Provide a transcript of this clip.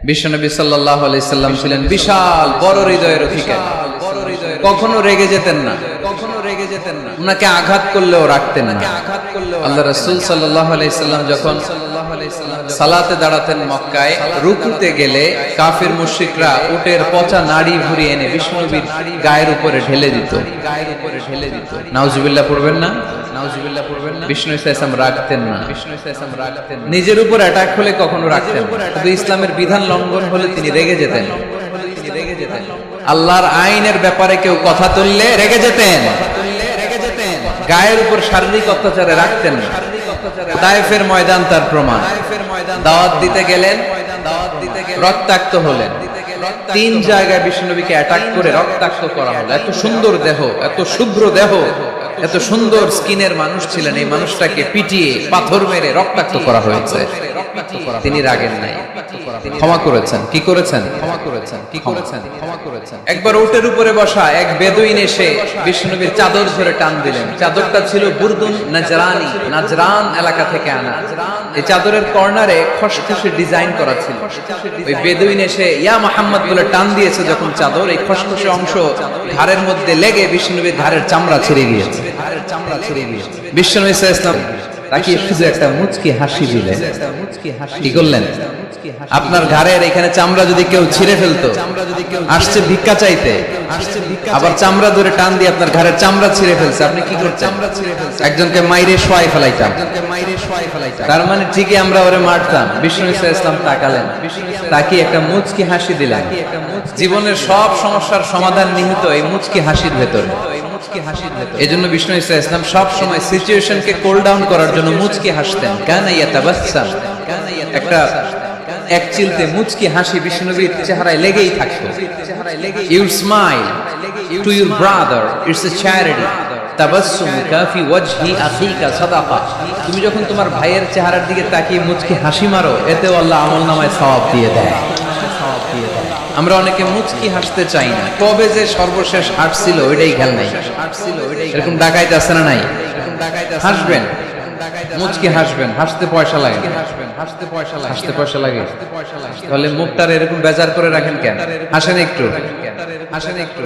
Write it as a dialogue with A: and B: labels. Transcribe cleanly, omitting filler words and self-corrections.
A: বিশ্বনবী সাল্লাল্লাহু আলাইহি সাল্লাম ছিলেন বিশাল বড় হৃদয়ের অধিকারী। কখনো রেগে যেতেন না, উনাকে আঘাত করলেও রাখতেন না। আল্লাহ রাসূল সাল্লাল্লাহু আলাইহি সাল্লাম যখন সালাতে দাঁড়াতেন মক্কায়, রুকুতে গেলে কাফির মুশরিকরা উটের পচা নাড়ি ভুঁড়ি এনে বিশ্বনবীর গায়ের উপরে ঢেলে দিত। নাউজুবিল্লাহ পড়বেন না, নাউজুবিল্লাহ পড়বেন না। বিষ্ণু ইসলাম রাখতেন না, নিজের উপর অ্যাটাক হলে কখনো রাখতেন না। শুধু ইসলামের বিধান লঙ্ঘন হলে তিনি রেগে যেতেন। আল্লাহর আইনের ব্যাপারে কেউ কথা তুললে রেগে যেতেন। গায়ের উপর শারীরিক অত্যাচারে রাখতেন না। তায়েফের ময়দান তার প্রমাণ। দাওয়াত দিতে গেলেন, রক্তাক্ত হলেন। 3 জায়গায় বিশ্বনবীকে অ্যাটাক করে রক্তাক্ত করা হলো। এত সুন্দর দেহ, এত শুভ্র দেহ, এত সুন্দর স্কিনের মানুষ ছিলেন, এই মানুষটাকে পিটিয়ে পাথর মেরে রক্তাক্ত করা হয়েছে। তিনি রাগেন নাই, ক্ষমা করেছেন। কি করেছেন? ক্ষমা করেছেন। কি করেছেন? ক্ষমা করেছেন। একবার উটের উপরে বসা এক বেদুইন এসে বিশ্বনবীর চাদর ধরে টান দিলেন। চাদরটা ছিল বুরদুন নাজরানি, নাজরান এলাকা থেকে আনা। এই চাদরের কর্নারে খসখসে ডিজাইন করা ছিল। ওই বেদুইন এসে ইয়া মুহাম্মদ বলে টান দিয়েছে যখন চাদর, এই খসখসে অংশ ঘাড়ের মধ্যে লেগে বিশ্বনবীর ঘাড়ের চামড়া ছিঁড়ে গিয়েছে। বিশ্বনবী সাল্লাল্লাহু আলাইহি ওয়াসাল্লাম তাকে শুধু একটা মুচকি হাসি দিলেন। কি করলেন? আপনার ঘাড়ের এখানে চামড়া যদি কেউ ছিঁড়ে ফেলতো, আসছে ভিক্ষা চাইতে, আবার চামড়া ধরে টান দিয়ে আপনার ঘাড়ের চামড়া ছিঁড়ে ফেলছে, আপনি কি করতেন? একজনকে মাইরে শোয়াই ফেলাইতাম। তার মানে ঠিকই আমরা ওরে মারতাম। বিষ্ণু ইসলাম তাকালেন, তাকে একটা মুচকি হাসি দিলেন। জীবনের সব সমস্যার সমাধান নিহিত এই মুচকি হাসির ভেতরে। এই জন্য বিষ্ণু ইসলাম সব সময় সিচুয়েশনকে কুল ডাউন করার জন্য মুচকি হাসতেন। কানা ইয়াতাবাসসাম, একটা এক চিলতে মুচকি হাসি বিষ্ণুবীর চেহারায় লেগেই থাকতো। You smile to your brother, it's a charity. তাবাসসুমুকা ফি ওয়াজহি আখিকা সাদাকা। তুমি যখন তোমার ভাইয়ের চেহারার দিকে তাকিয়ে মুচকি হাসি মারো, এতেও আল্লাহ আমলনামায় সওয়াব দিয়ে দেয়। আমরা অনেকে মুচকি হাসতে চাই না। কবে যে সর্বশেষ হাসছিল ওইটাই খেয়াল নাই। এরকম ডাকাইতে আছে না নাই? হাসবেন, মুচকি হাসবেন, হাসতে পয়সা লাগে। হাসতে পয়সা লাগে, তাহলে মুখটার এরকম বেজার করে রাখেন কেন? হাসেন একটু, হাসেন একটু।